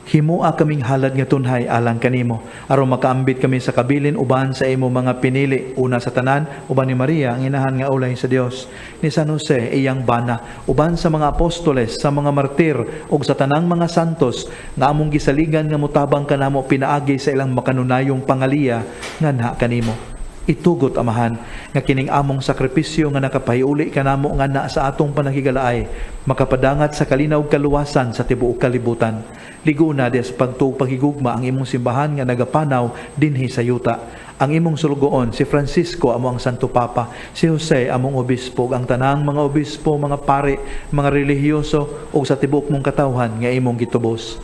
Himua kaming halad nga tunhay alang kanimo, aron makaambit kami sa kabilin uban sa imo mga pinili, una sa tanan, uban ni Maria ang inahan nga ulay sa Dios, ni San Jose iyang bana, uban sa mga apostoles, sa mga martir ug sa tanang mga santos nga among gisaligan nga mutabang kanamo pinaagi sa ilang makanunayong pangaliya nga na kanimo. Itugot, Amahan, nga kining among sakripisyo nga nakapahiuli kanamo nga na sa atong panagigalaay, makapadangat sa kalinaw kaluwasan sa tibuok kalibutan. Ligo na des pagtuog paghigugma ang imong simbahan nga nagapanaw dinhi sa yuta. Ang imong sulugoon, si Francisco among Santo Papa, si Jose among obispo, ang tanang mga obispo, mga pare, mga relihiyoso ug sa tibuok mong katawhan nga imong gitubos.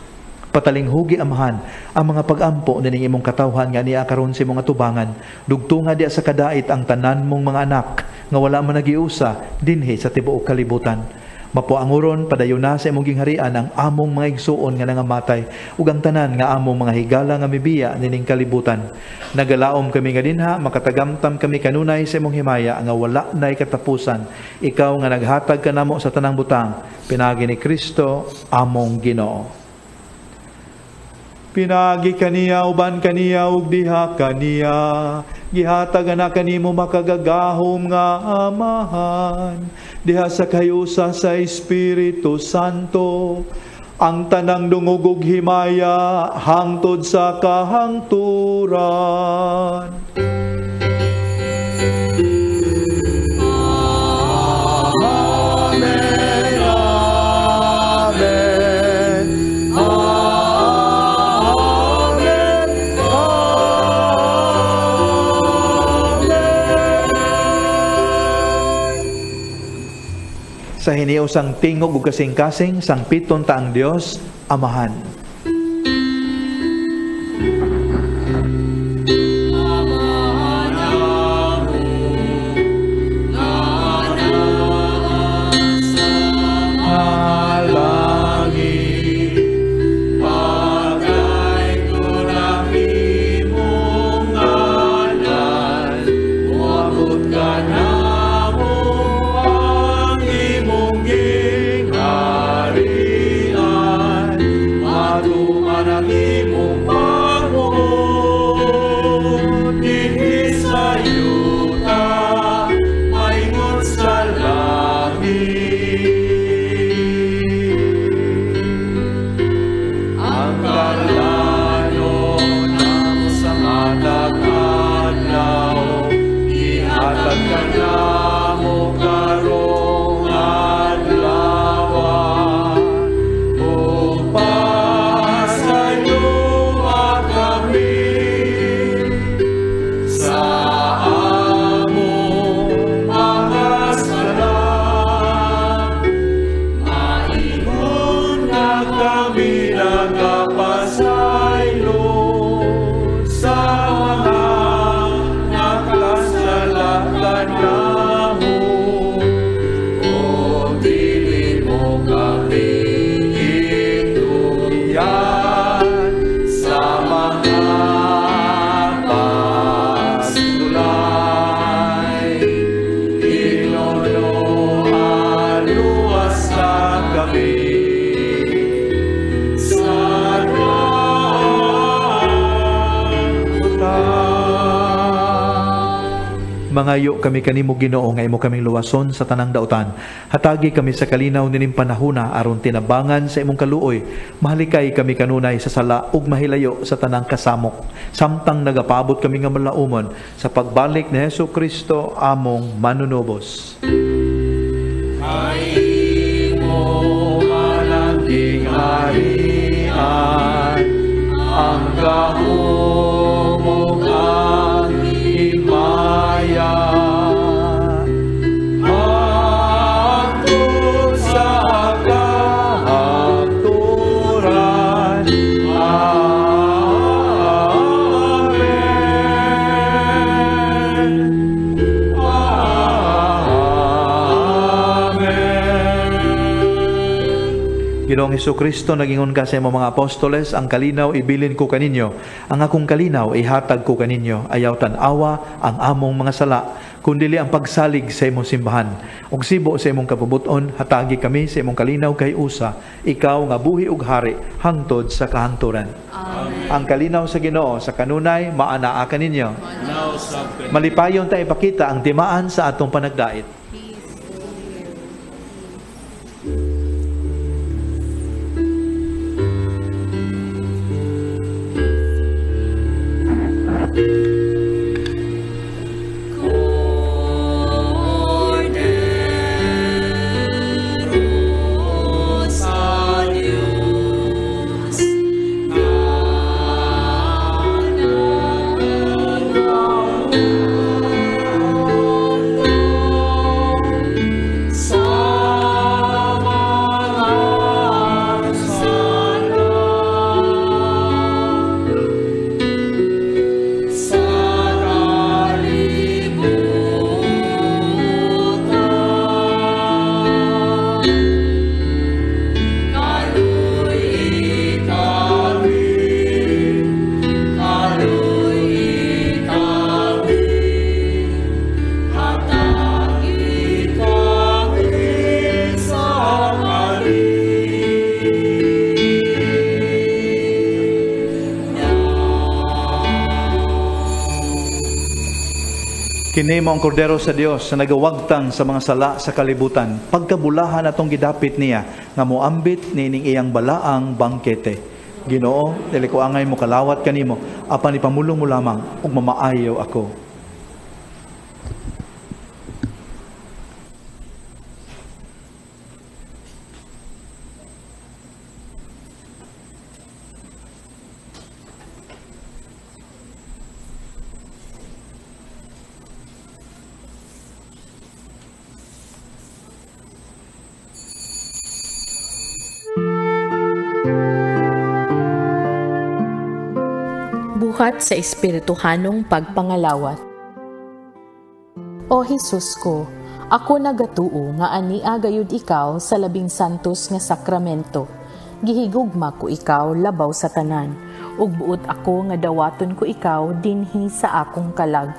Patalinghugi, Amahan, ang mga pag-ampo nining imong katawhan nga niya karon sa imong atubangan. Dugtunga diya sa kadait ang tanan mong mga anak nga wala man nagiusa dinhi sa tibuok kalibutan. Mapuanguron padayon na sa imong gingharian ang among mga igsuon nga nangamatay ug ang tanan nga among mga higala nga mibiya nining kalibutan. Nagalaom kami nga dinha, makatagamtam kami kanunay sa imong himaya nga wala nay katapusan. Ikaw nga naghatag kanamo sa tanang butang, pinagi ni Kristo among Ginoo. Pinagi kaniya, uban kaniya, ug diha kaniya. Gihatag na kanimo makagagahom nga Amahan. Diha sa kayusa sa Espiritu Santo. Ang tanang dungog ug himaya, hangtod sa kahangturan. Sa hiniusang tingog ug kasing-kasing sang piton taang Dios, Amahan. Mangayo kami kanimo Ginoo nga imo kaming luwason sa tanang daotan. Hatagi kami sa kalinaw nining panahona aron tinabangan sa imong kaluoy. Mahalikay kami kanunay sa sala ug mahilayo sa tanang kasamok. Samtang nagapabot kami nga malaumon sa pagbalik ni Hesukristo among manunubos. Harian ang gahumog ang himaya hangtod sa kahaturan. Ginoong Hesukristo, nagingon ka sa imong mga apostoles, ang kalinaw ibilin ko kaninyo, ang akong kalinaw ihatag ko kaninyo. Ayaw tan-awa ang among mga sala, kundili ang pagsalig sa imong simbahan. Og sibo sa imong kapabuton, hatagi kami sa imong kalinaw kay usa, ikaw nga buhi ug hari hangtod sa kahangturan. Amen. Ang kalinaw sa Ginoo sa kanunay maanaa kaninyo. Malipayon ta ipakita ang timaan sa atong panagdait. Kini mo ang kordero sa Dios na nagawagtang sa mga sala sa kalibutan. Pagkabulahan atong gidapit niya nga moambit nining iyang balaang bangkete. Ginoo, dili ko angay mo kalawat kanimo, apan ipamulong mo lamang ug mamaayo ako. Buhat sa espirituhanong pagpangalawat. O Jesus ko, ako nagatuo nga ania gayud ikaw sa labing santos nga sakramento. Gihigugma ko ikaw labaw sa tanan, ug buot ako nga dawaton ko ikaw dinhi sa akong kalag.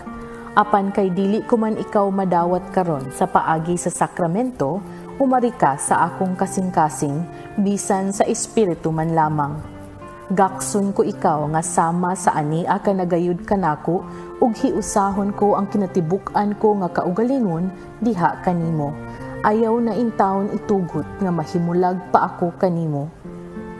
Apan kay dili ko man ikaw madawat karon sa paagi sa sakramento, umari ka sa akong kasing-kasing, bisan sa espiritu man lamang. Gakson ko ikaw nga sama sa ania ka nagayud kanako ug hiusahon ko ang kinatibuk-an ko nga kaugalingon diha kanimo. Ayaw na intawon itugot nga mahimulag pa ako kanimo.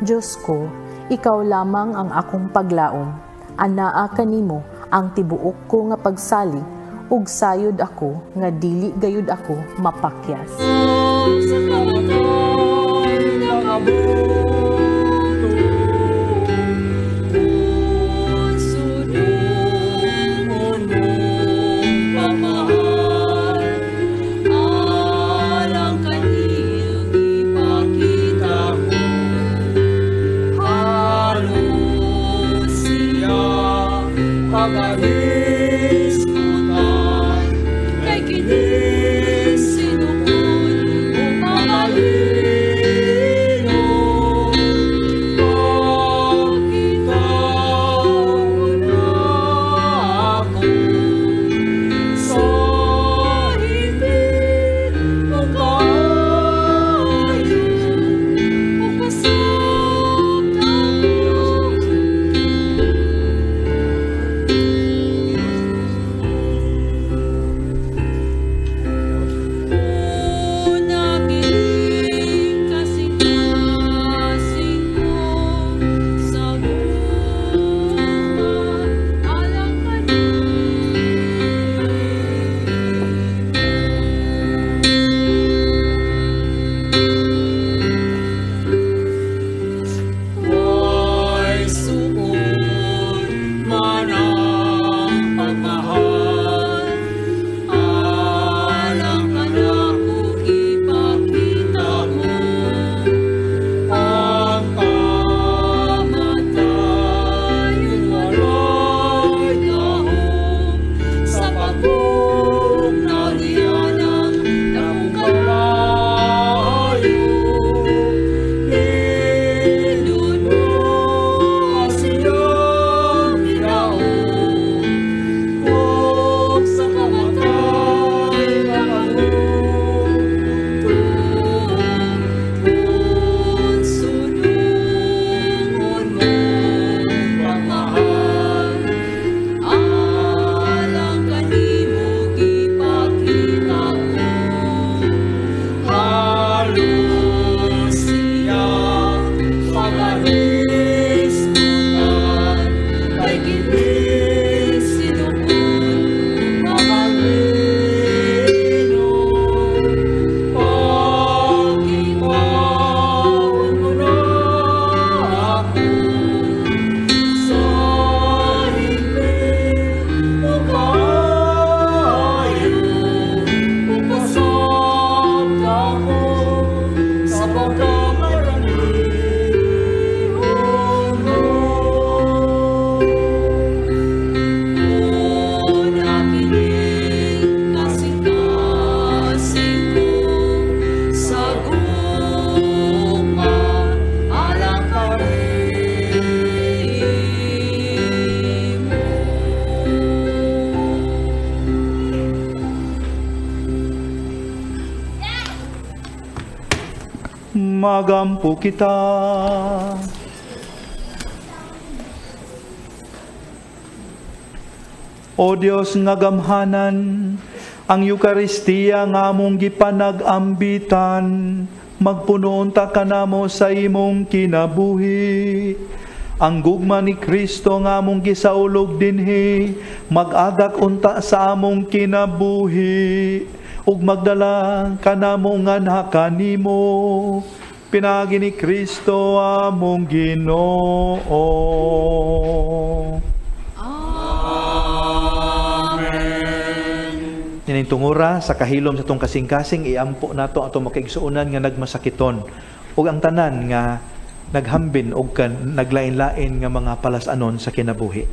Diyos ko, ikaw lamang ang akong paglaom. Anaa kanimo ang tibuok ko nga pagsalig ug sayod ako nga dili gayud ako mapakyas. magampo kita. O Dios nga gamhanan, ang Eukaristiya nga among gipanag-ambitan, magpunoon ta kanamo sa imong kinabuhi. Ang gugma ni Kristo nga among gisaulog dinhi, mag-agak unta sa among kinabuhi, ug magdala kanamo nga kanimo. Pinagi ni Kristo among Ginoo. Nining tungura sa kahilom sa tong kasing-kasing iampo nato ato makaigsuonan nga nagmasakiton ug ang tanan nga naghambin og naglain-lain nga mga palasanon sa kinabuhi.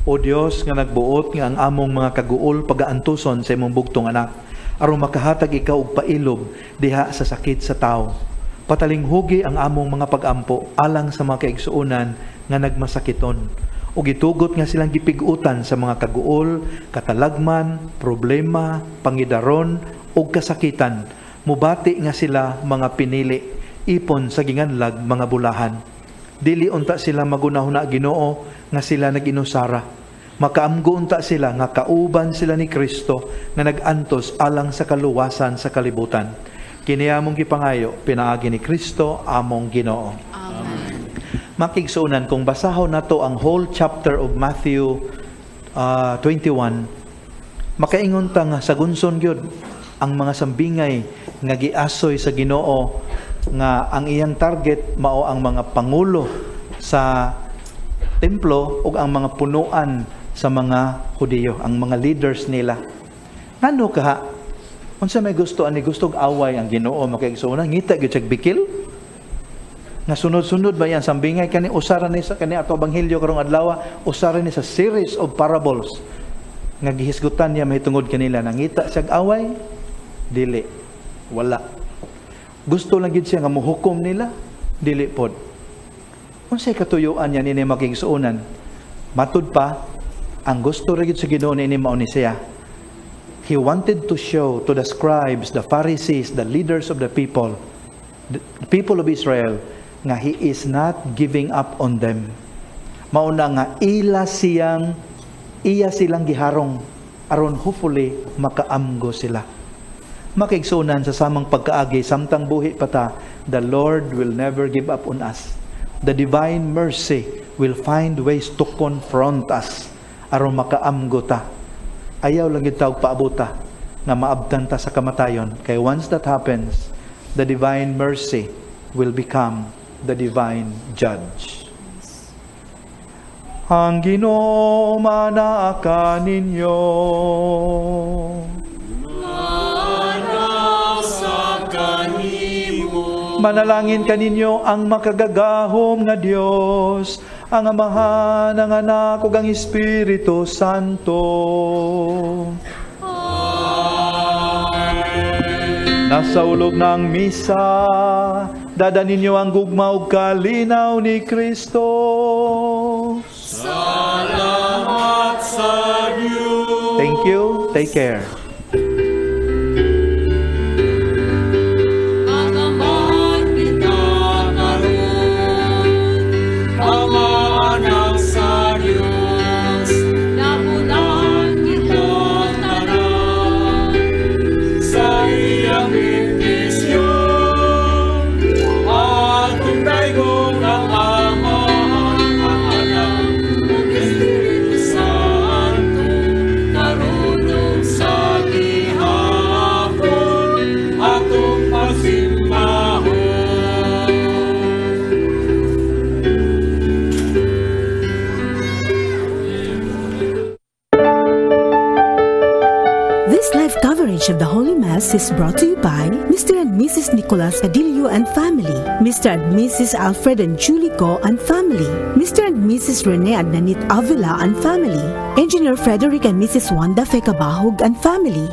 O Dios nga nagbuot nga ang among mga kaguol pagaantuson sa imong bugtong anak aron makahatag ikaw og pailob diha sa sakit sa tawo. Patalinghugi ang among mga pag-ampo alang sa mga kaigsuonan nga nagmasakiton. O gitugot nga silang gipigutan sa mga kaguol, katalagman, problema, pangidaron, o kasakitan. Mubati nga sila mga pinili, ipon sa ginganlag mga bulahan. Dili unta sila magunahuna Ginoo nga sila naginusara. Makaamgo unta sila nga kauban sila ni Kristo nga nagantos alang sa kaluwasan sa kalibutan. Kini among gipangayo, pinaagi ni Kristo among Ginoo. Makigsuunan, kung basahon nato ang whole chapter of Matthew 21, makaingon ta nga sagunson gyud ang mga sambingay nga giasoy sa Ginoo nga ang iyang target mao ang mga pangulo sa templo ug ang mga punuan sa mga Hudiyo, ang mga leaders nila. Ngano ka? Unsa may gusto ani gustog away ang Ginoo makigsuunan ngita gyud sag bikil? Nga sunod-sunod ba yan sambingay kani usara ni sa kani ato ebanghelyo karong adlaw, usara ni sa series of parables nga gihisgutan niya mahitungod kanila. Nangita siyag away? Dili, wala. Gusto lang gid siya nga muhukom nila? Dili pod. Unsay katuyuan niya nini makigsuonan? Matud pa, ang gusto ra gid sa Ginoo ni mao ni siya. He wanted to show to the scribes, the Pharisees, the leaders of the people of Israel, nga He is not giving up on them. Mauna nga iya silang giharong aron hopefully makaamgo sila. Makigsunan sa samang pagkaagi samtang buhi pa ta, the Lord will never give up on us. The divine mercy will find ways to confront us aron makaamgo ta. Ayaw lang gid tawag paabuta nga maabtan ta sa kamatayon, kay once that happens, the divine mercy will become the divine judge. Ang Ginoo manaa ninyo. Manasa kanimo. Manalangin kaninyo ang makagagahom nga Dios, ang Amahan, ang Anak ug ang Espiritu Santo. Nasa ulog ng misa, dadanin niyo ang gugma ug kalinaw ni Kristo. Salamat sa Diyos. Thank you. Take care. Of the Holy Mass is brought to you by Mr. and Mrs. Nicolas Adilio and family, Mr. and Mrs. Alfred and Julie Go and family, Mr. and Mrs. Rene and Nanit Avila and family, Engineer Frederick and Mrs. Wanda Fekabahog and family,